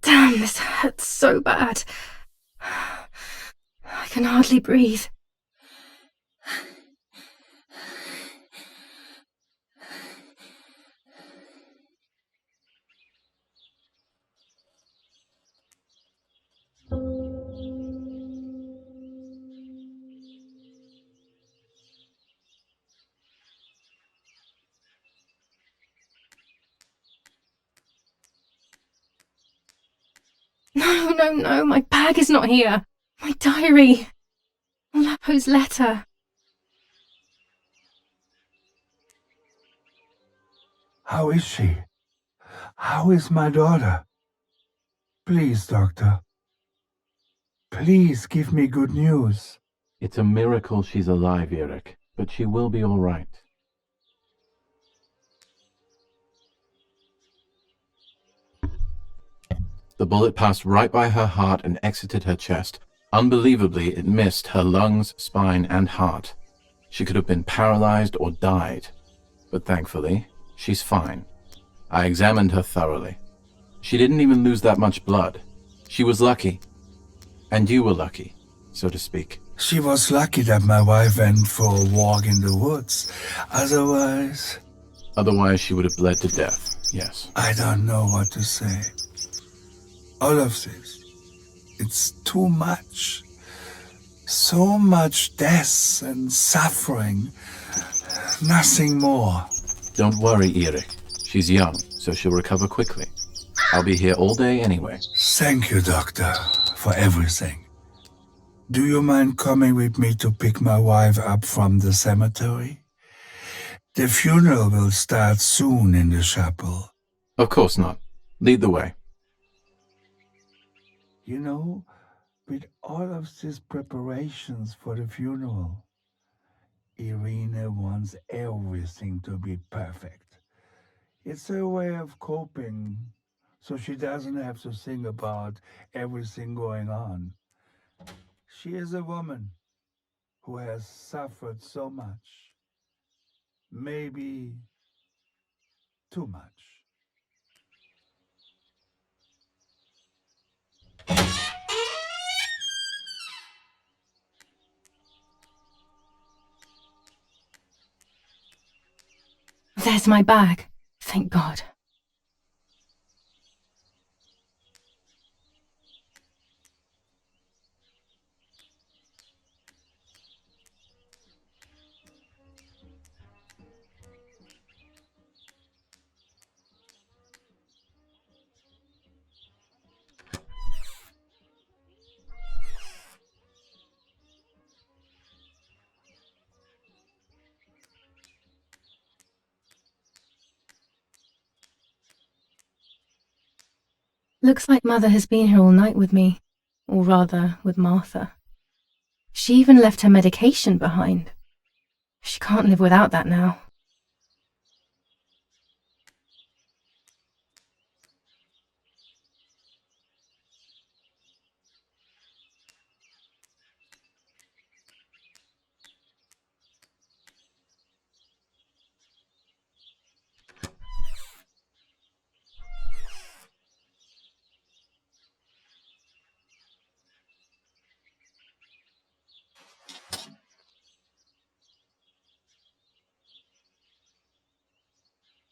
Damn, this hurts so bad. I can hardly breathe. No, my bag is not here. My diary. Lappo's letter. How is she? How is my daughter? Please, doctor. Please give me good news. It's a miracle she's alive, Eric, but she will be all right. The bullet passed right by her heart and exited her chest. Unbelievably, it missed her lungs, spine, and heart. She could have been paralyzed or died. But thankfully, she's fine. I examined her thoroughly. She didn't even lose that much blood. She was lucky. And you were lucky, so to speak. She was lucky that my wife went for a walk in the woods. Otherwise, she would have bled to death, yes. I don't know what to say. All of this, it's too much. So much death and suffering. Nothing more. Don't worry, Eric. She's young, so she'll recover quickly. I'll be here all day anyway. Thank you, doctor, for everything. Do you mind coming with me to pick my wife up from the cemetery? The funeral will start soon in the chapel. Of course not. Lead the way. You know, with all of these preparations for the funeral, Irina wants everything to be perfect. It's her way of coping, so she doesn't have to think about everything going on. She is a woman who has suffered so much. Maybe too much. There's my bag. Thank God. Looks like Mother has been here all night with me, or rather, with Martha. She even left her medication behind. She can't live without that now.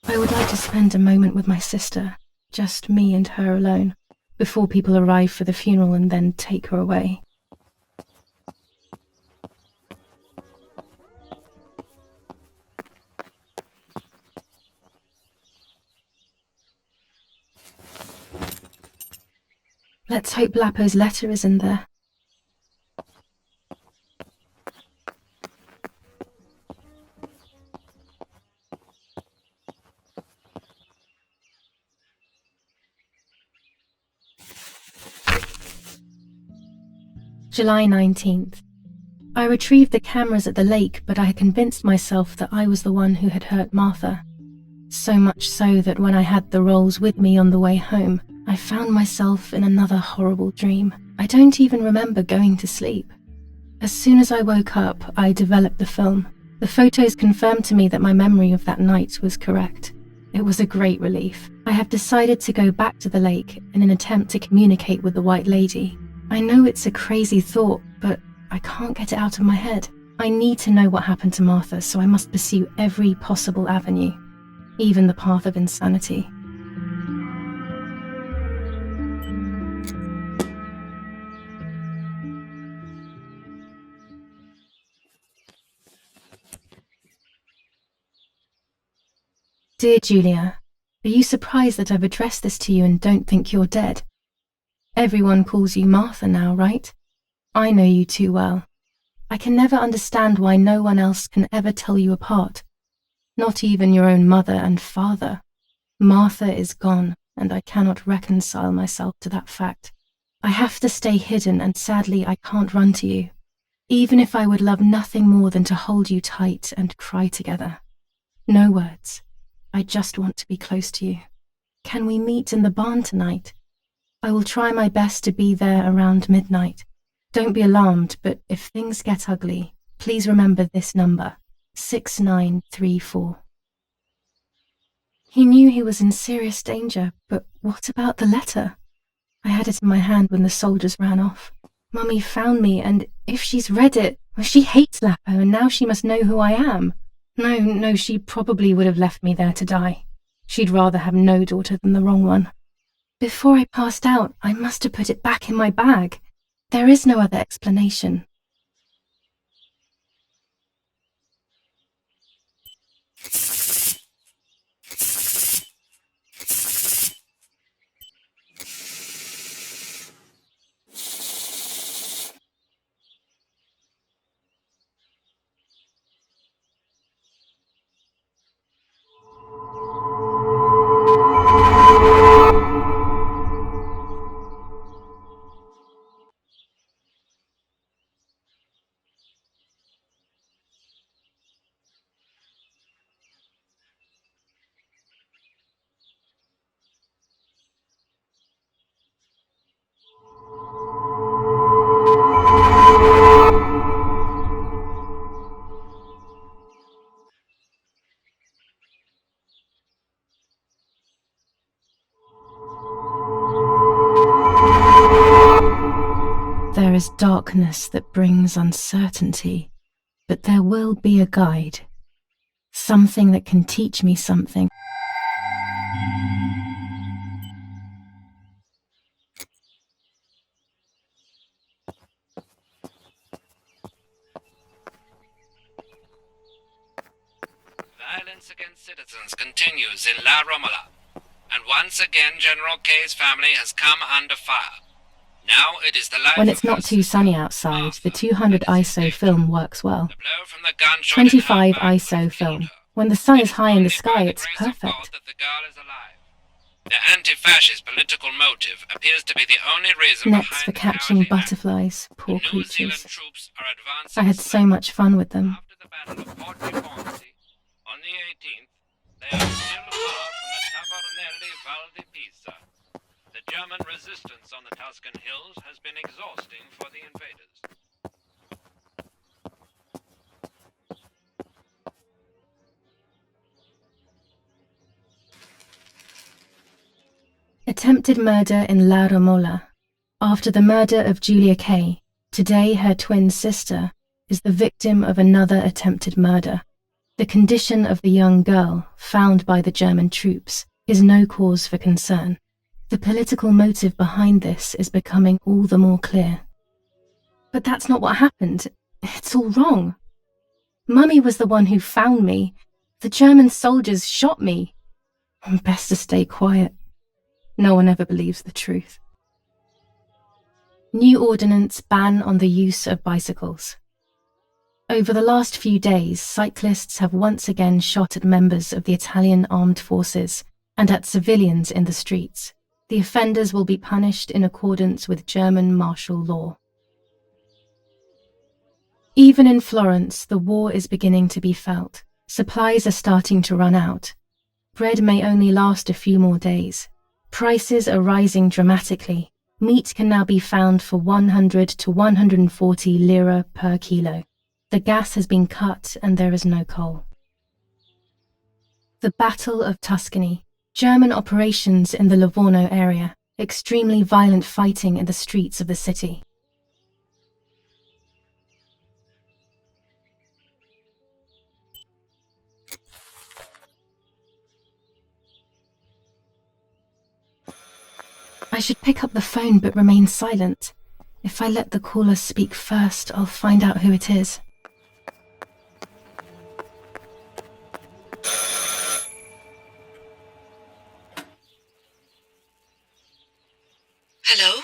I would like to spend a moment with my sister, just me and her alone, before people arrive for the funeral and then take her away. Let's hope Lappo's letter is in there. July 19th. I retrieved the cameras at the lake, but I had convinced myself that I was the one who had hurt Martha. So much so that when I had the rolls with me on the way home, I found myself in another horrible dream. I don't even remember going to sleep. As soon as I woke up, I developed the film. The photos confirmed to me that my memory of that night was correct. It was a great relief. I have decided to go back to the lake in an attempt to communicate with the White Lady. I know it's a crazy thought, but I can't get it out of my head. I need to know what happened to Martha, so I must pursue every possible avenue, even the path of insanity. Dear Julia, are you surprised that I've addressed this to you and don't think you're dead? Everyone calls you Martha now, right? I know you too well. I can never understand why no one else can ever tell you apart. Not even your own mother and father. Martha is gone, and I cannot reconcile myself to that fact. I have to stay hidden, and sadly I can't run to you. Even if I would love nothing more than to hold you tight and cry together. No words. I just want to be close to you. Can we meet in the barn tonight? I will try my best to be there around midnight. Don't be alarmed, but if things get ugly, please remember this number, 6934. He knew he was in serious danger, but what about the letter? I had it in my hand when the soldiers ran off. Mummy found me, and if she's read it, well, she hates Lappo, and now she must know who I am. No, she probably would have left me there to die. She'd rather have no daughter than the wrong one. Before I passed out, I must have put it back in my bag. There is no other explanation. There is darkness that brings uncertainty, but there will be a guide. Something that can teach me something. Violence against citizens continues in La Romola, and once again General K's family has come under fire. Now it is the life When it's of her not too sister, sunny outside, the Martha, 200 that is ISO in film danger. works well. The blow from the gunshot in her 25 back would ISO have killed film. her. When the sun It is high in the only by sky, the it's grace of God perfect. that the girl is alive. The anti-fascist political motive appears to be the only reason Next behind for the catching cowardly act. butterflies, poor The New Zealand creatures. troops are advancing I had so slowly. much fun with them. After the Battle of Porto Ponte on the 18th, they are still far from the Tavernelli Val di Pisa. The German resistance on the Tuscan hills has been exhausting for the invaders. Attempted murder in La Romola. After the murder of Julia K, today her twin sister is the victim of another attempted murder. The condition of the young girl, found by the German troops, is no cause for concern. The political motive behind this is becoming all the more clear. But that's not what happened. It's all wrong. Mummy was the one who found me. The German soldiers shot me. Best to stay quiet. No one ever believes the truth. New ordinance ban on the use of bicycles. Over the last few days, cyclists have once again shot at members of the Italian armed forces and at civilians in the streets. The offenders will be punished in accordance with German martial law. Even in Florence, the war is beginning to be felt. Supplies are starting to run out. Bread may only last a few more days. Prices are rising dramatically. Meat can now be found for 100 to 140 lira per kilo. The gas has been cut and there is no coal. The Battle of Tuscany. German operations in the Livorno area. Extremely violent fighting in the streets of the city. I should pick up the phone but remain silent. If I let the caller speak first, I'll find out who it is. Hello?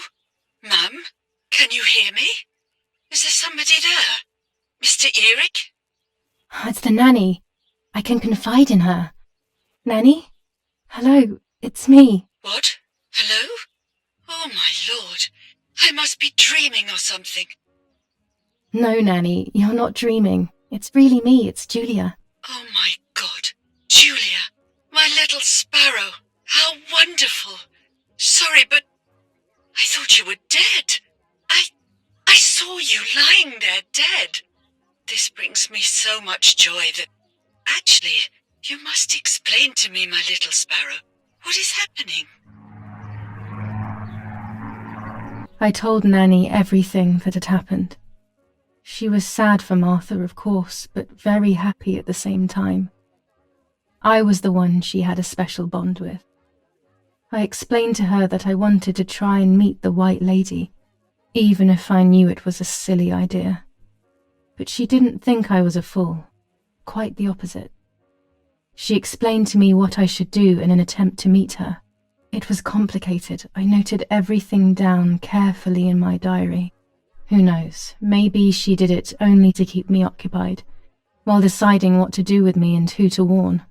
Mum? Can you hear me? Is there somebody there? Mr. Eric? It's the nanny. I can confide in her. Nanny? Hello, it's me. What? Hello? Oh my lord. I must be dreaming or something. No, Nanny, you're not dreaming. It's really me, it's Julia. Oh my God. Julia. My little sparrow. How wonderful. Sorry, but I thought you were dead. I saw you lying there dead. This brings me so much joy that... Actually, you must explain to me, my little sparrow. What is happening? I told Nanny everything that had happened. She was sad for Martha, of course, but very happy at the same time. I was the one she had a special bond with. I explained to her that I wanted to try and meet the White Lady, even if I knew it was a silly idea. But she didn't think I was a fool. Quite the opposite. She explained to me what I should do in an attempt to meet her. It was complicated. I noted everything down carefully in my diary. Who knows, maybe she did it only to keep me occupied, while deciding what to do with me and who to warn.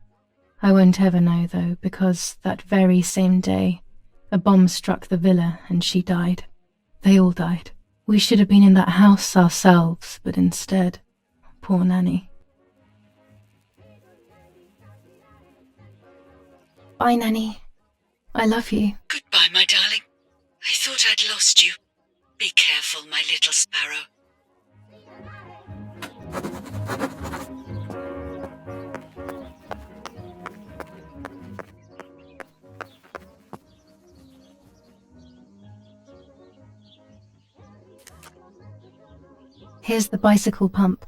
I won't ever know, though, because that very same day, a bomb struck the villa and she died. They all died. We should have been in that house ourselves, but instead, poor Nanny. Bye, Nanny. I love you. Goodbye, my darling. I thought I'd lost you. Be careful, my little sparrow. Here's the bicycle pump.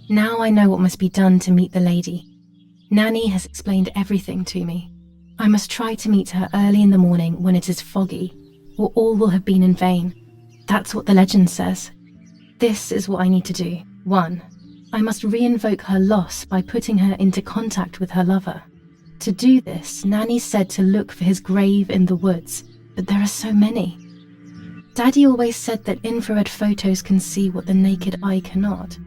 Now I know what must be done to meet the lady. Nanny has explained everything to me. I must try to meet her early in the morning when it is foggy, or all will have been in vain. That's what the legend says. This is what I need to do. 1. I must re-invoke her loss by putting her into contact with her lover. To do this, Nanny said to look for his grave in the woods, but there are so many. Daddy always said that infrared photos can see what the naked eye cannot.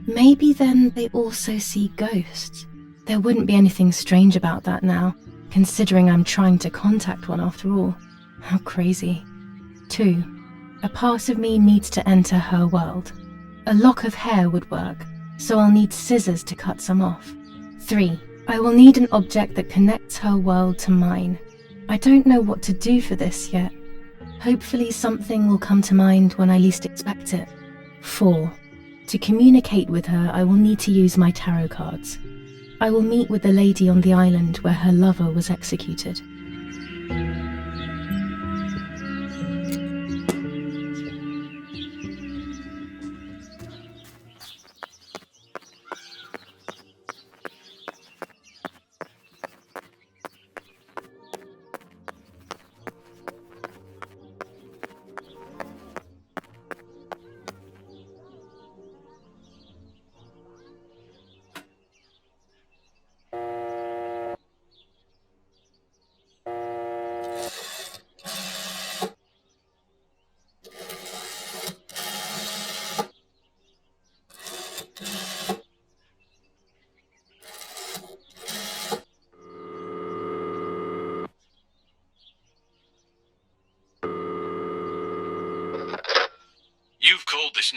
Maybe then they also see ghosts. There wouldn't be anything strange about that now, considering I'm trying to contact one after all. How crazy. 2. A part of me needs to enter her world. A lock of hair would work, so I'll need scissors to cut some off. 3. I will need an object that connects her world to mine. I don't know what to do for this yet. Hopefully something will come to mind when I least expect it. 4. To communicate with her, I will need to use my tarot cards. I will meet with the lady on the island where her lover was executed.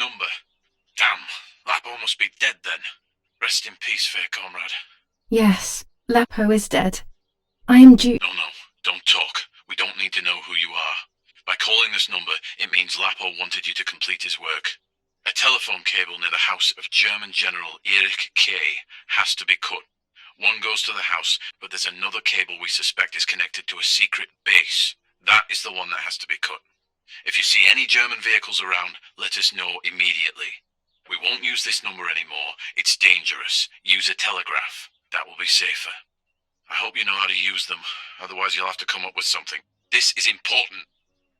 number. Damn, Lappo must be dead then. Rest in peace, fair comrade. Yes, Lappo is dead. I am due. No, don't talk. We don't need to know who you are. By calling this number, it means Lappo wanted you to complete his work. A telephone cable near the house of German General Erich K. has to be cut. One goes to the house, but there's another cable we suspect is connected to a secret base. That is the one that has to be cut. If you see any German vehicles around, let us know immediately. We won't use this number anymore. It's dangerous. Use a telegraph. That will be safer. I hope you know how to use them. Otherwise you'll have to come up with something. This is important.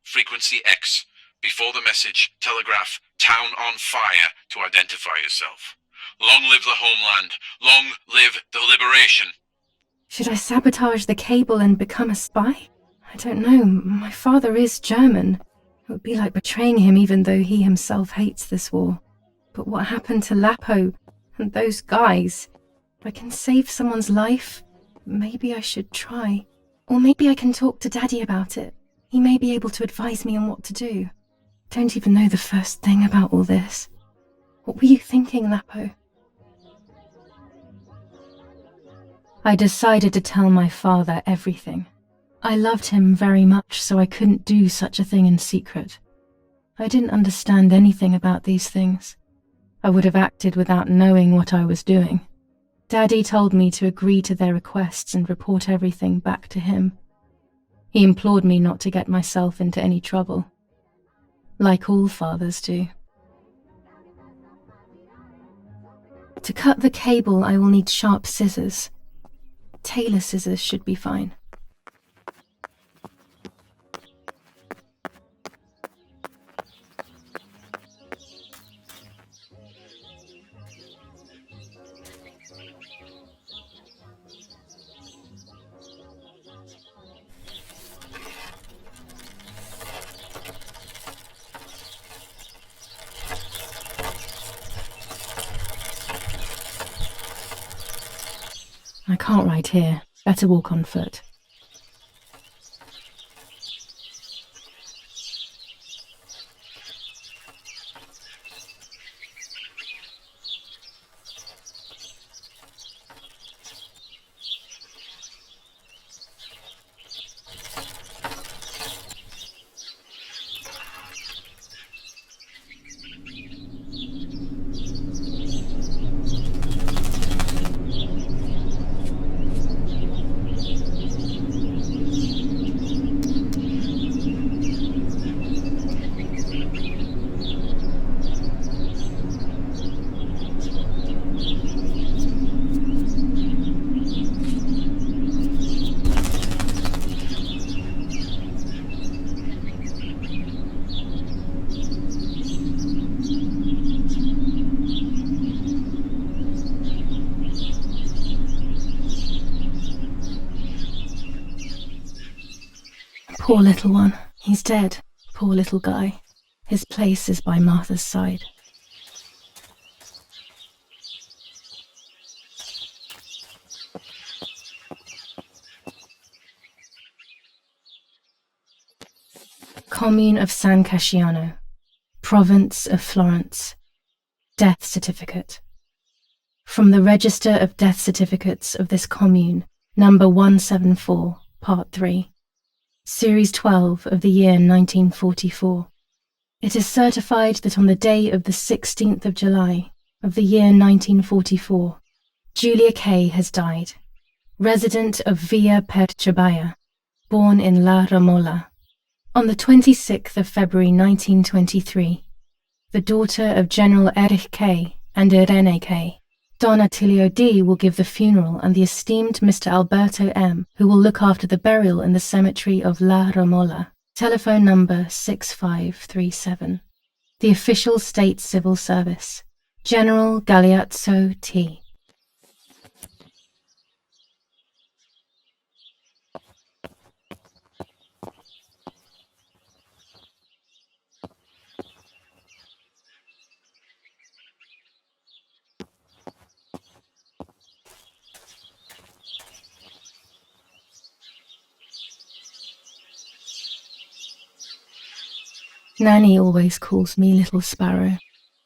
Frequency X. Before the message, telegraph, town on fire to identify yourself. Long live the homeland. Long live the liberation. Should I sabotage the cable and become a spy? I don't know. My father is German. It would be like betraying him even though he himself hates this war. But what happened to Lappo and those guys? If I can save someone's life, maybe I should try. Or maybe I can talk to Daddy about it. He may be able to advise me on what to do. Don't even know the first thing about all this. What were you thinking, Lappo? I decided to tell my father everything. I loved him very much, so I couldn't do such a thing in secret. I didn't understand anything about these things. I would have acted without knowing what I was doing. Daddy told me to agree to their requests and report everything back to him. He implored me not to get myself into any trouble, like all fathers do. To cut the cable, I will need sharp scissors. Tailor scissors should be fine. I can't ride here. Better walk on foot. Poor little one. He's dead. Poor little guy. His place is by Martha's side. Commune of San Casciano, Province of Florence. Death certificate. From the Register of Death Certificates of this commune, number 174, Part 3. Series 12 of the year 1944. It is certified that on the day of the 16th of July of the year 1944, Julia K. has died, resident of Via Perchabaya, born in La Ramola. On the 26th of February 1923, the daughter of General Erich K. and Irene K. Don Attilio D. will give the funeral, and the esteemed Mr. Alberto M., who will look after the burial in the cemetery of La Ramola. Telephone number 6537. The official state civil service. General Galeazzo T. Nanny always calls me Little Sparrow.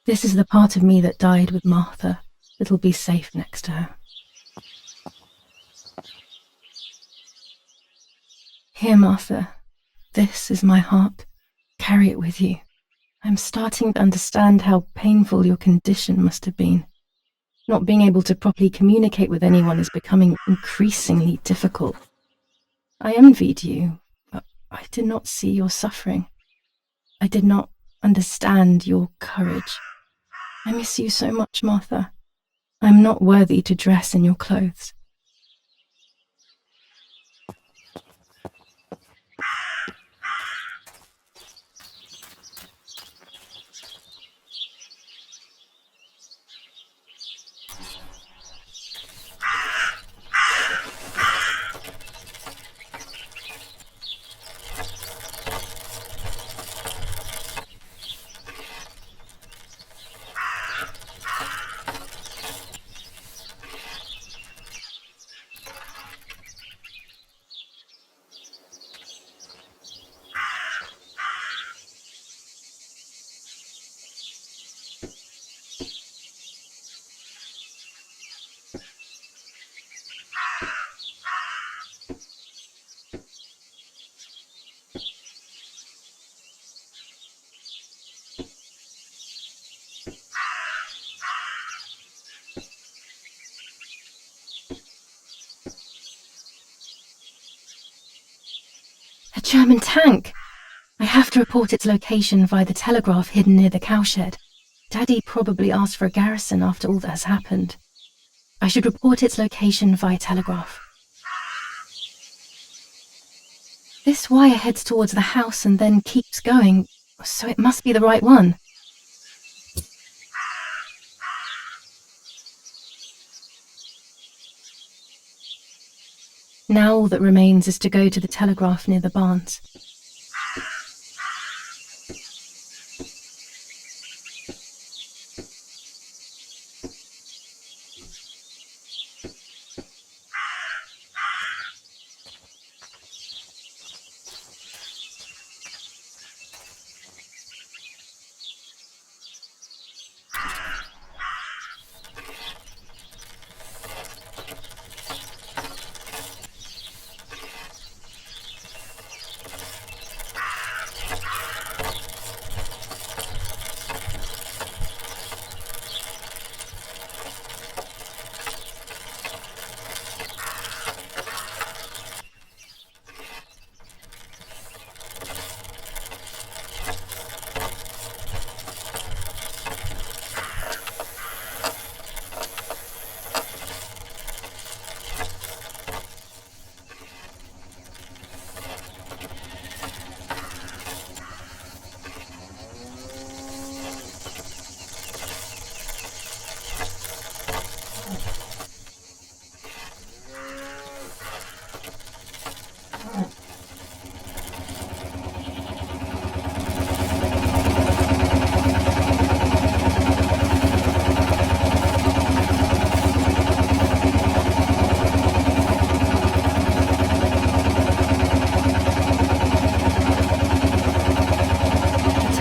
This is the part of me that died with Martha. It'll be safe next to her. Here, Martha. This is my heart. Carry it with you. I'm starting to understand how painful your condition must have been. Not being able to properly communicate with anyone is becoming increasingly difficult. I envied you, but I did not see your suffering. I did not understand your courage. I miss you so much, Martha. I'm not worthy to dress in your clothes. A German tank! I have to report its location via the telegraph hidden near the cowshed. Daddy probably asked for a garrison after all that has happened. I should report its location via telegraph. This wire heads towards the house and then keeps going, so it must be the right one. Now all that remains is to go to the telegraph near the barns.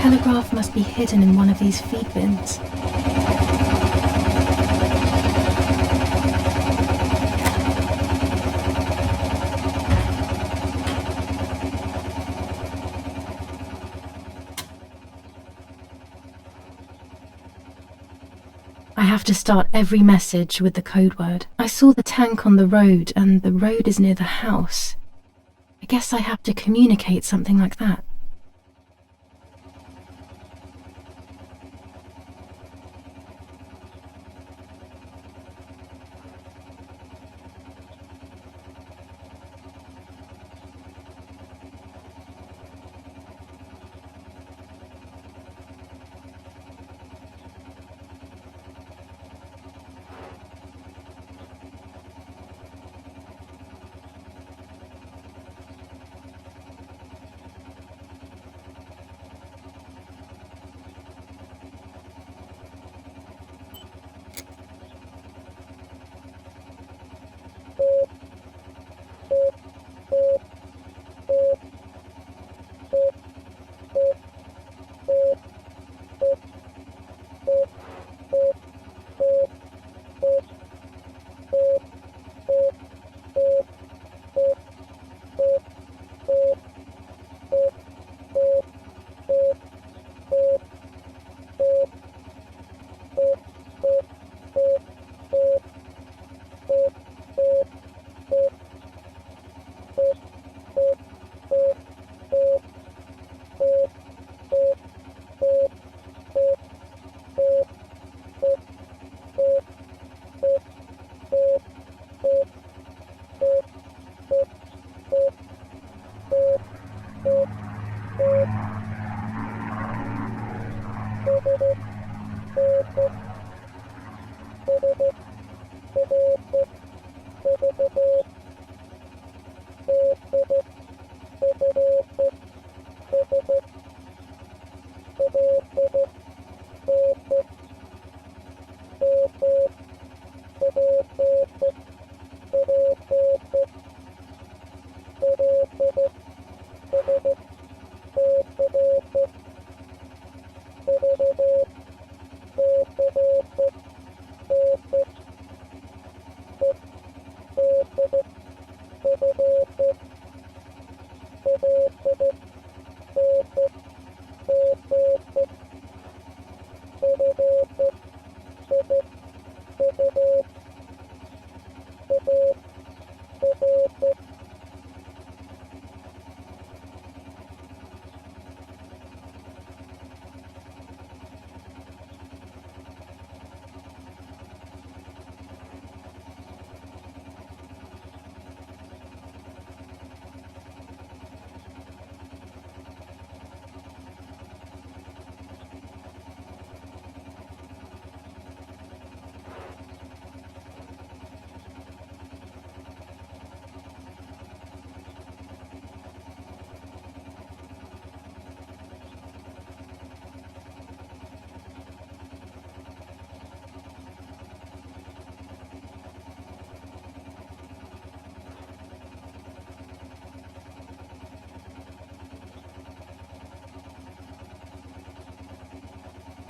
The telegraph must be hidden in one of these feed bins. I have to start every message with the code word. I saw the tank on the road, and the road is near the house. I guess I have to communicate something like that.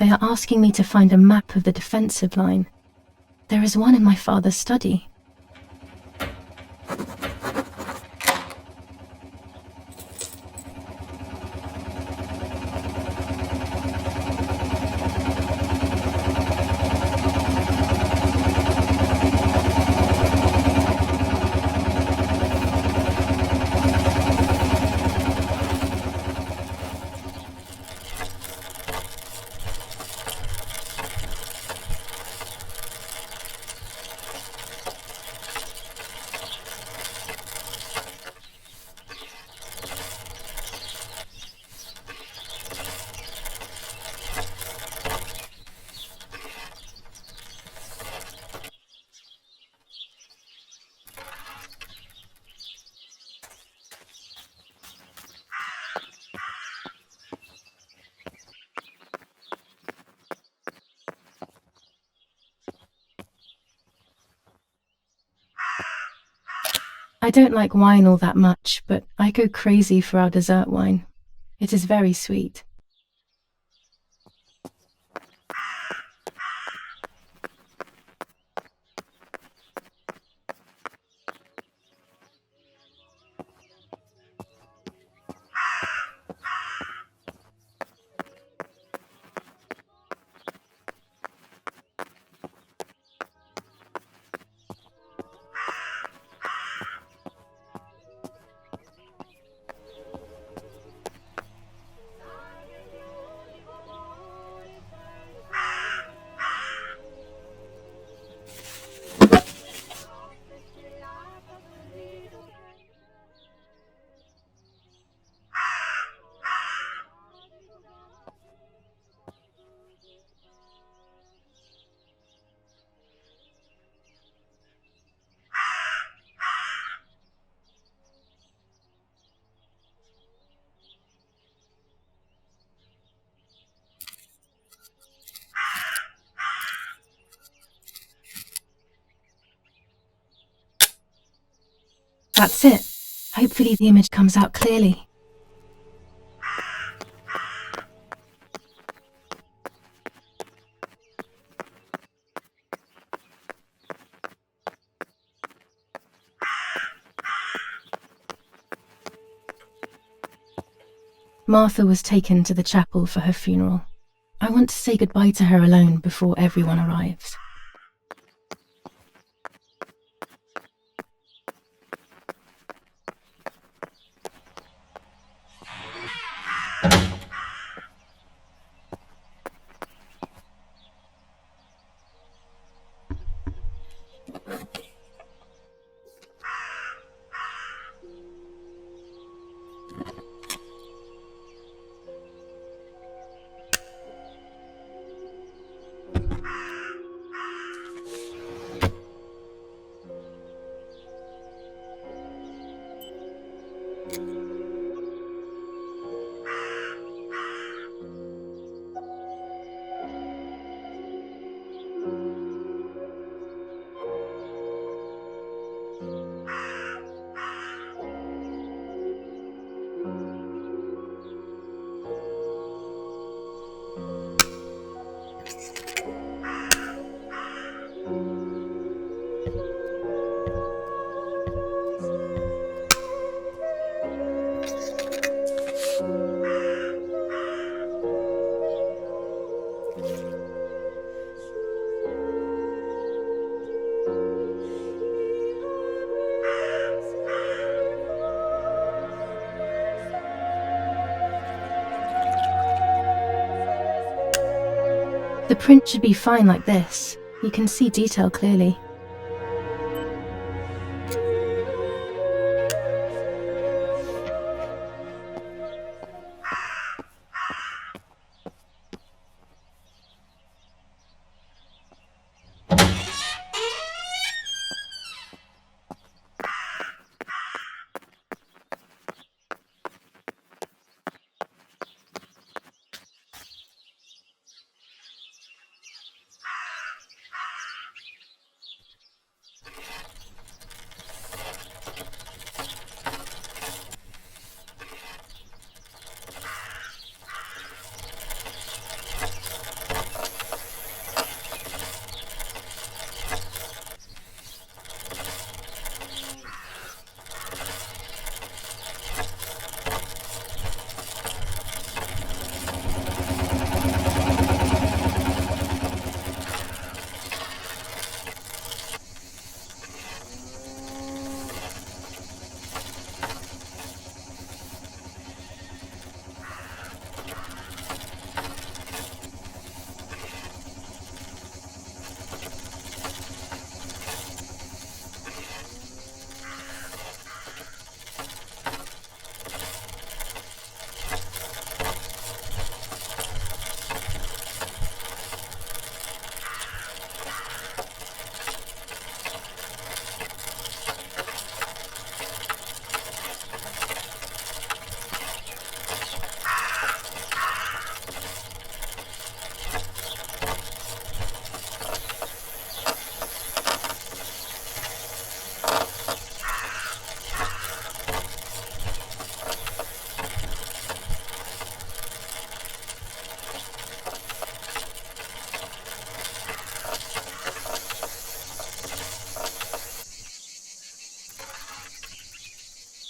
They are asking me to find a map of the defensive line. There is one in my father's study. I don't like wine all that much, but I go crazy for our dessert wine. It is very sweet. That's it. Hopefully the image comes out clearly. Martha was taken to the chapel for her funeral. I want to say goodbye to her alone before everyone arrives. The print should be fine like this. You can see detail clearly.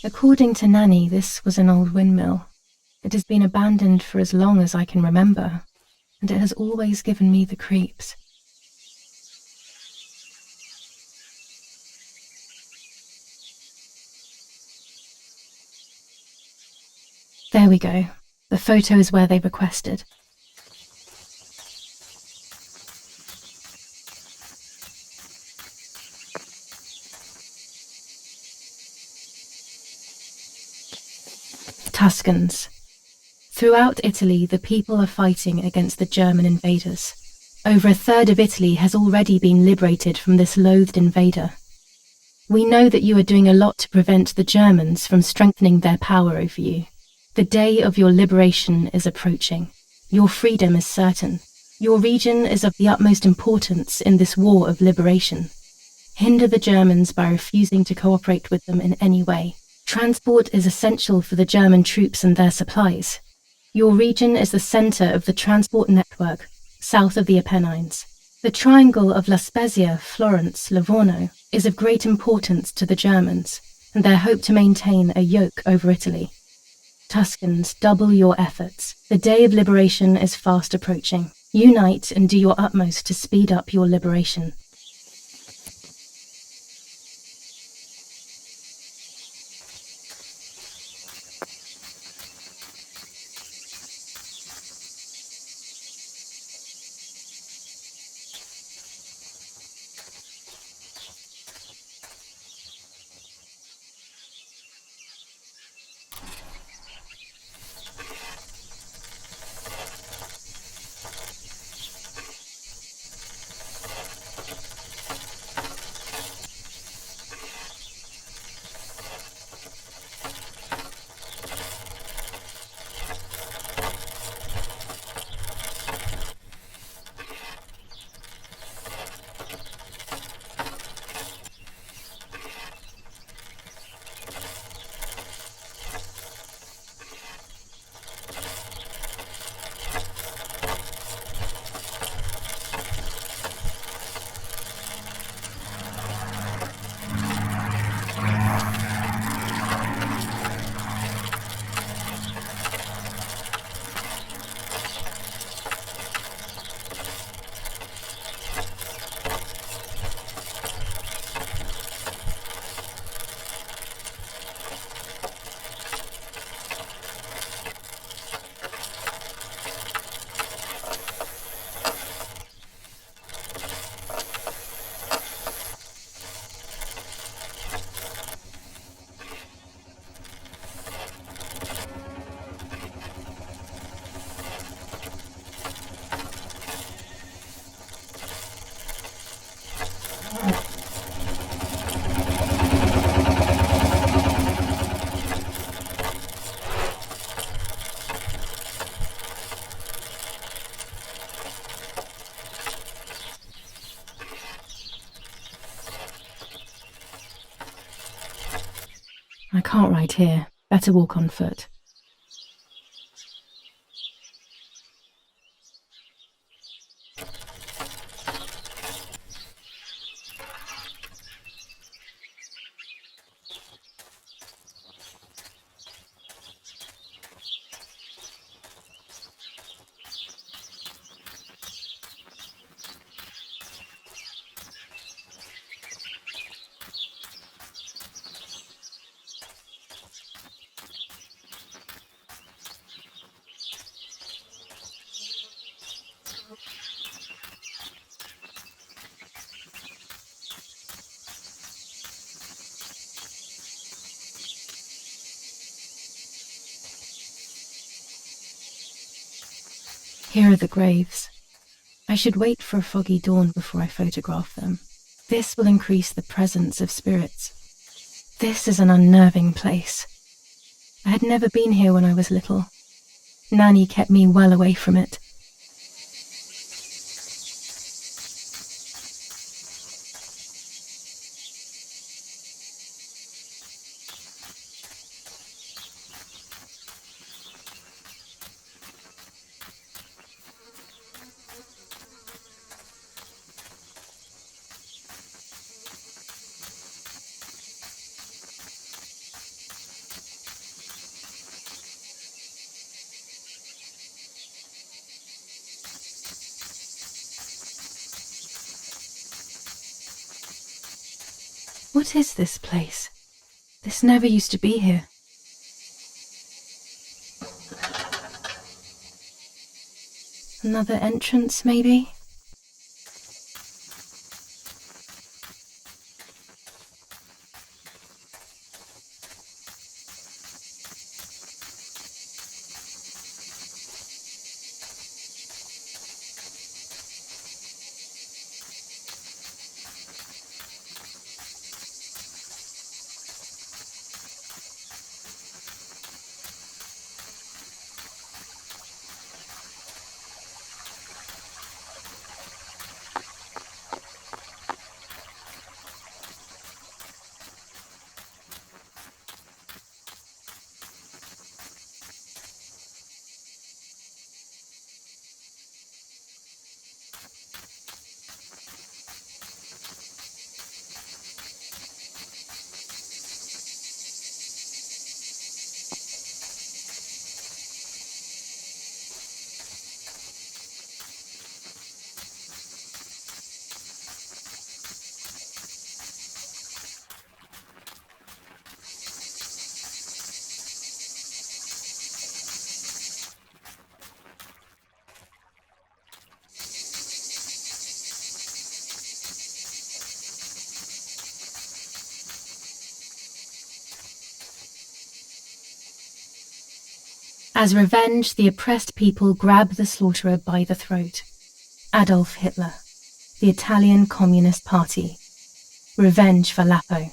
According to Nanny, this was an old windmill. It has been abandoned for as long as I can remember, and it has always given me the creeps. There we go. The photo is where they requested. Tuscans. Throughout Italy, the people are fighting against the German invaders. Over a third of Italy has already been liberated from this loathed invader. We know that you are doing a lot to prevent the Germans from strengthening their power over you. The day of your liberation is approaching. Your freedom is certain. Your region is of the utmost importance in this war of liberation. Hinder the Germans by refusing to cooperate with them in any way. Transport is essential for the German troops and their supplies. Your region is the center of the transport network, south of the Apennines. The triangle of La Spezia, Florence, Livorno is of great importance to the Germans, and their hope to maintain a yoke over Italy. Tuscans, double your efforts. The day of liberation is fast approaching. Unite and do your utmost to speed up your liberation. I can't ride here. Better walk on foot. Here are the graves. I should wait for a foggy dawn before I photograph them. This will increase the presence of spirits. This is an unnerving place. I had never been here when I was little. Nanny kept me well away from it. What is this place? This never used to be here. Another entrance, maybe? As revenge, the oppressed people grab the slaughterer by the throat. Adolf Hitler, the Italian Communist Party. Revenge for Lappo.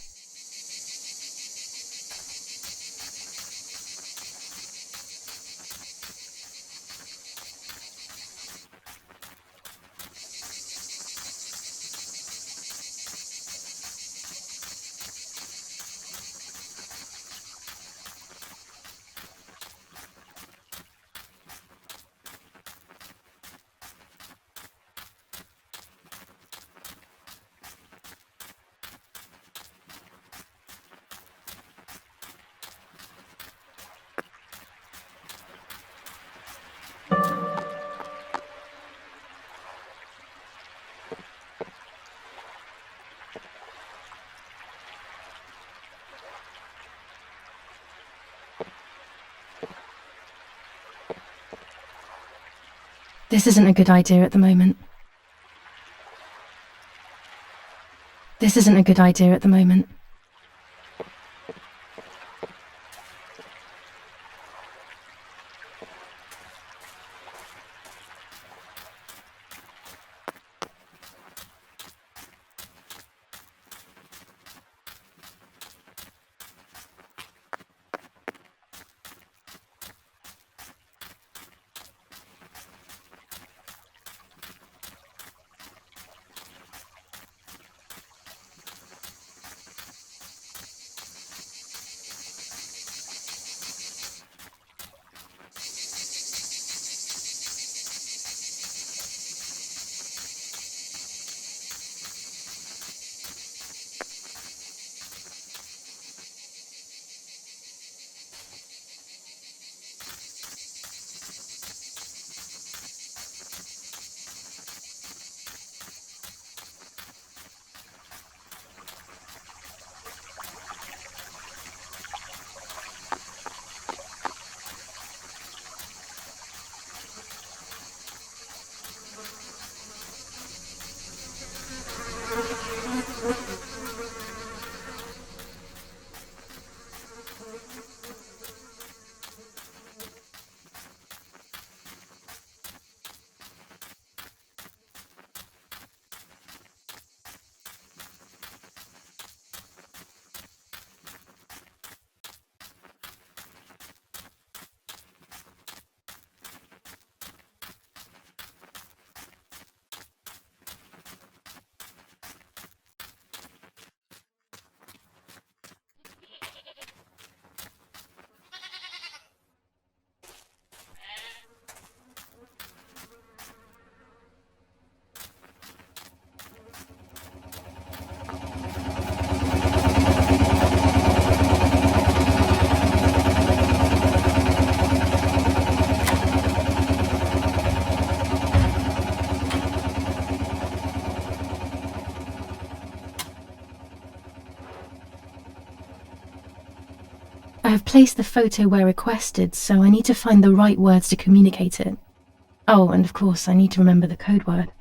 This isn't a good idea at the moment. This isn't a good idea at the moment. I have placed the photo where requested, so I need to find the right words to communicate it. Oh, and of course, I need to remember the code word.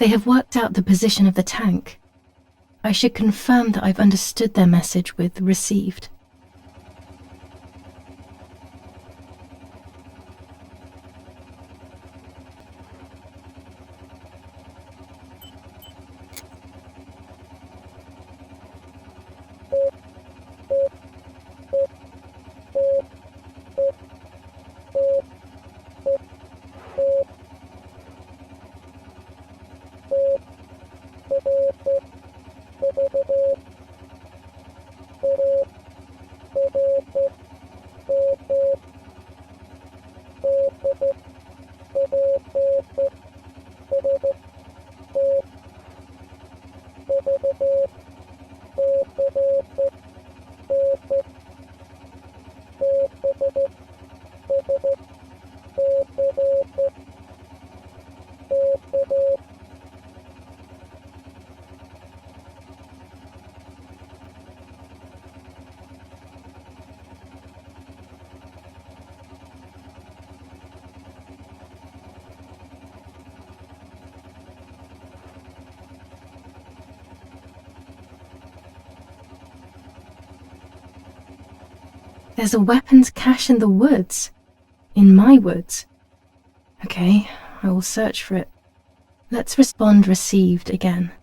They have worked out the position of the tank. I should confirm that I've understood their message with received. There's a weapons cache in the woods. In my woods. Okay, I will search for it. Let's respond received again.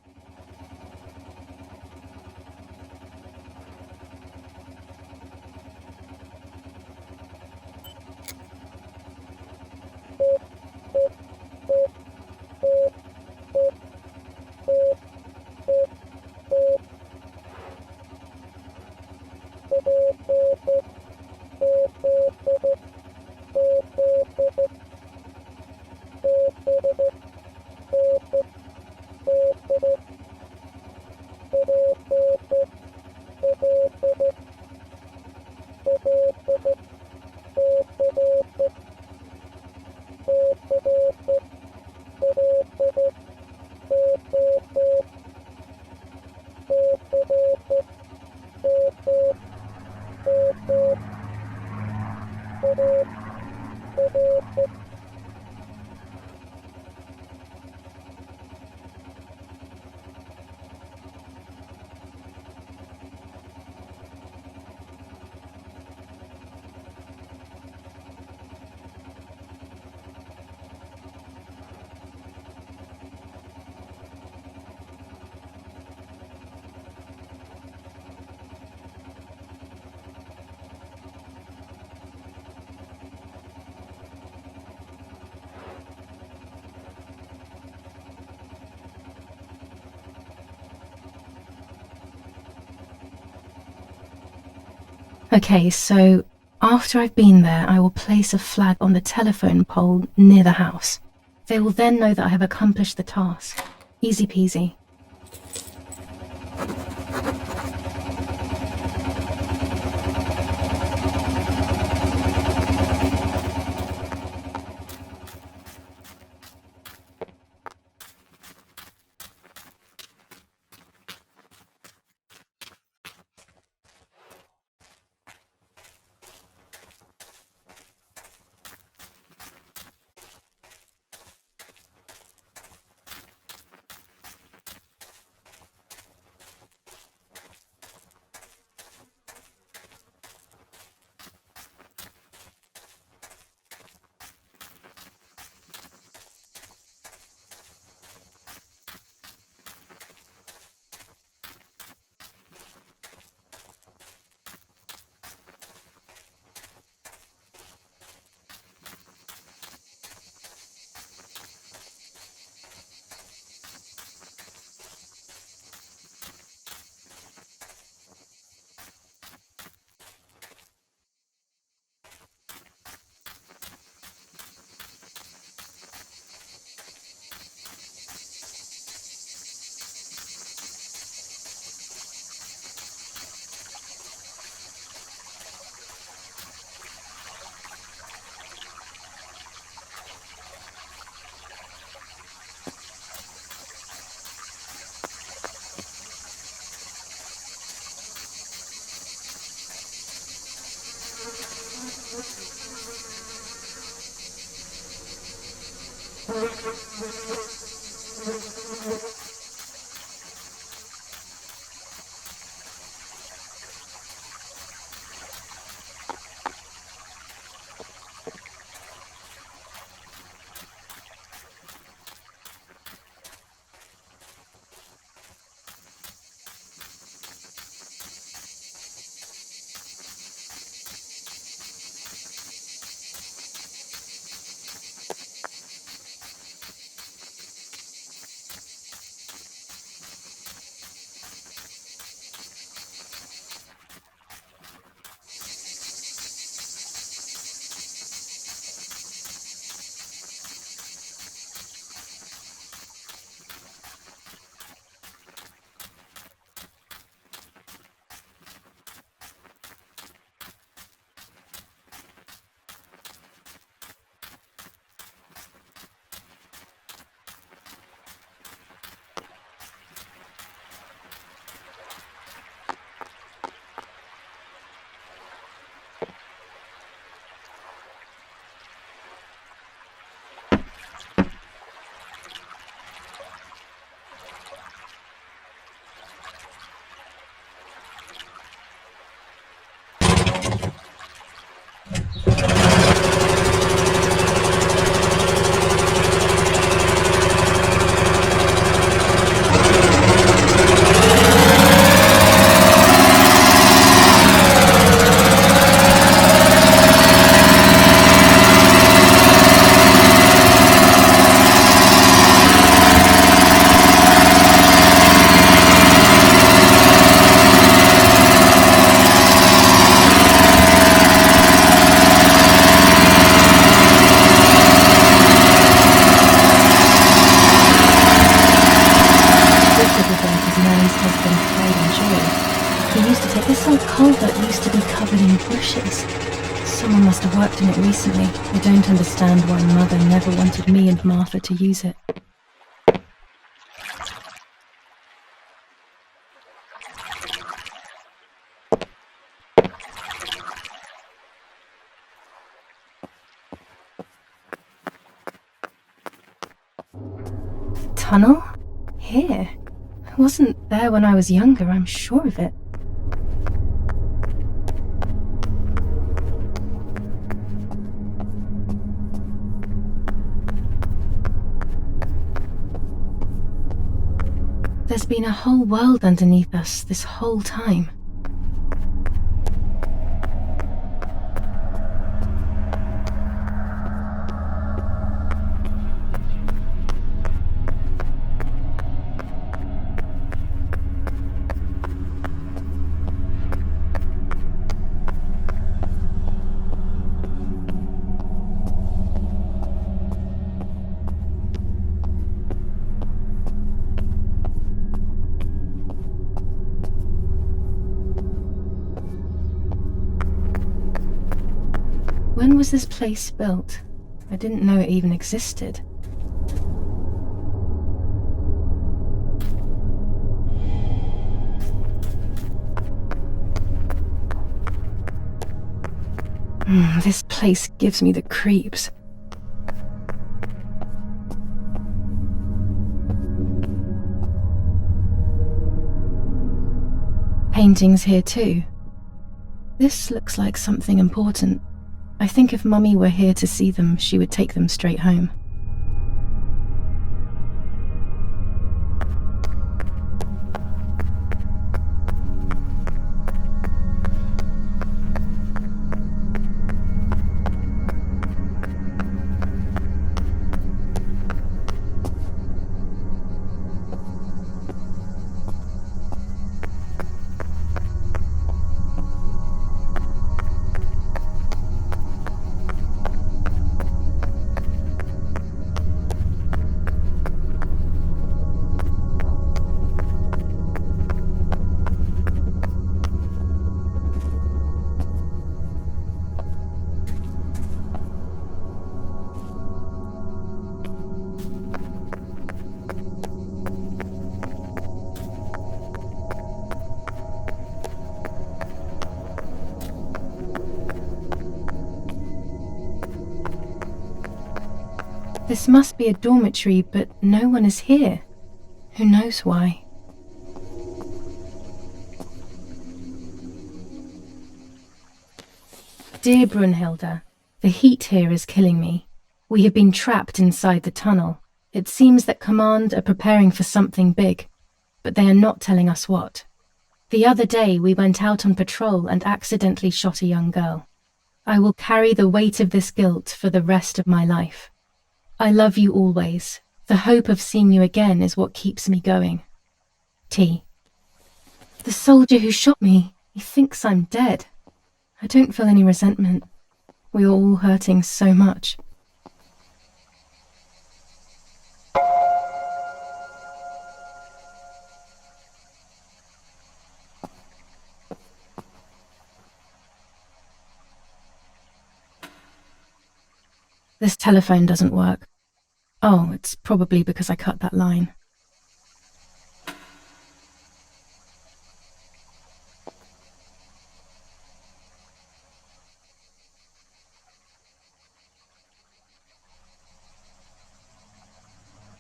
Okay, so after I've been there, I will place a flag on the telephone pole near the house. They will then know that I have accomplished the task. Easy peasy. culvert used to be covered in bushes. Someone must have worked in it recently. I don't understand why Mother never wanted me and Martha to use it. Tunnel? Here? It wasn't there when I was younger, I'm sure of it. There's been a whole world underneath us this whole time. was this place built? I didn't know it even existed. This place gives me the creeps. Paintings here too. This looks like something important. I think if Mummy were here to see them, she would take them straight home. This must be a dormitory, but no one is here. Who knows why? Dear Brunhilde, the heat here is killing me. We have been trapped inside the tunnel. It seems that Command are preparing for something big, but they are not telling us what. The other day we went out on patrol and accidentally shot a young girl. I will carry the weight of this guilt for the rest of my life. I love you always. The hope of seeing you again is what keeps me going. T. The soldier who shot me, he thinks I'm dead. I don't feel any resentment. We are all hurting so much. This telephone doesn't work. Oh, it's probably because I cut that line.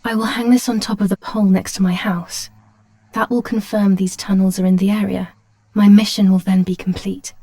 I will hang this on top of the pole next to my house. That will confirm these tunnels are in the area. My mission will then be complete.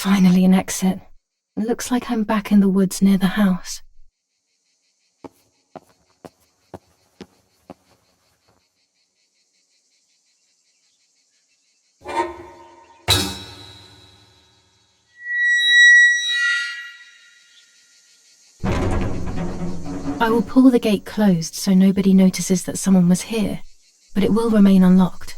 Finally an exit. It looks like I'm back in the woods near the house. I will pull the gate closed so nobody notices that someone was here, but it will remain unlocked.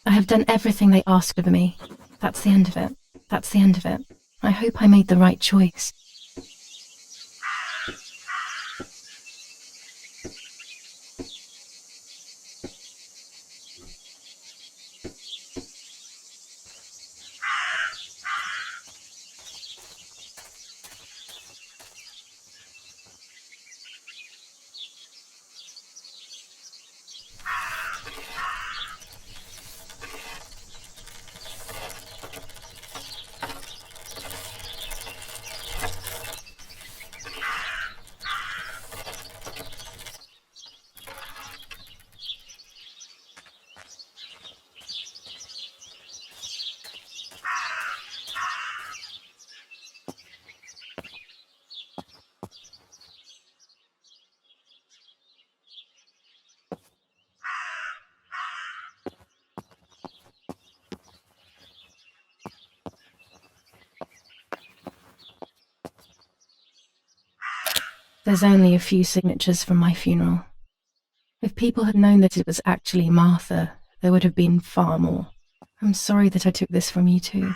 I have done everything they asked of me. That's the end of it. That's the end of it. I hope I made the right choice. There's only a few signatures from my funeral. If people had known that it was actually Martha, there would have been far more. I'm sorry that I took this from you too.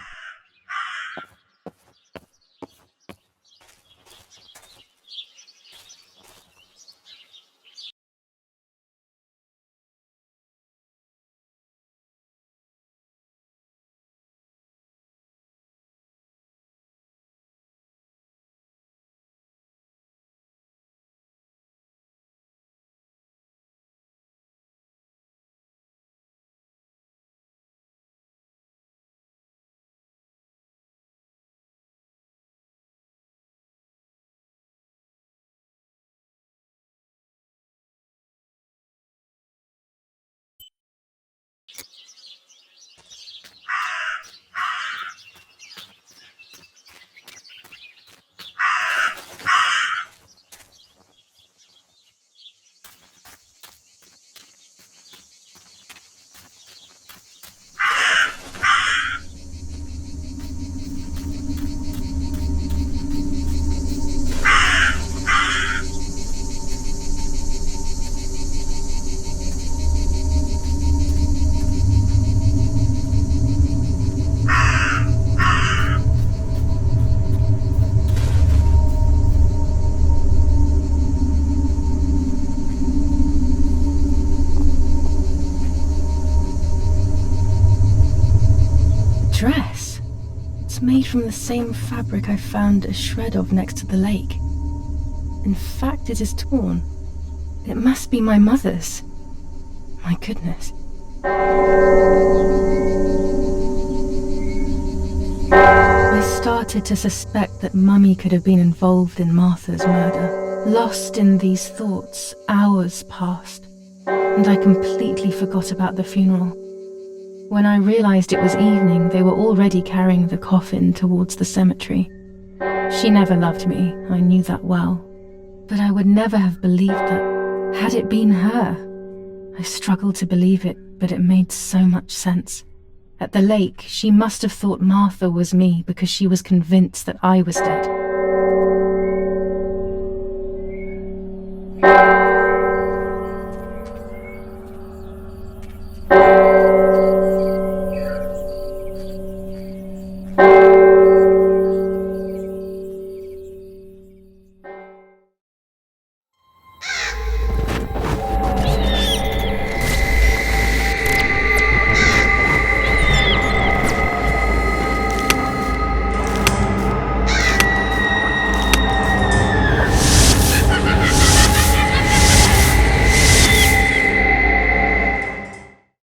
made from the same fabric I found a shred of next to the lake. In fact, it is torn. It must be my mother's. My goodness. I started to suspect that Mummy could have been involved in Martha's murder. Lost in these thoughts, hours passed, and I completely forgot about the funeral. When I realized it was evening, they were already carrying the coffin towards the cemetery. She never loved me, I knew that well. But I would never have believed that, had it been her. I struggled to believe it, but it made so much sense. At the lake, she must have thought Martha was me because she was convinced that I was dead.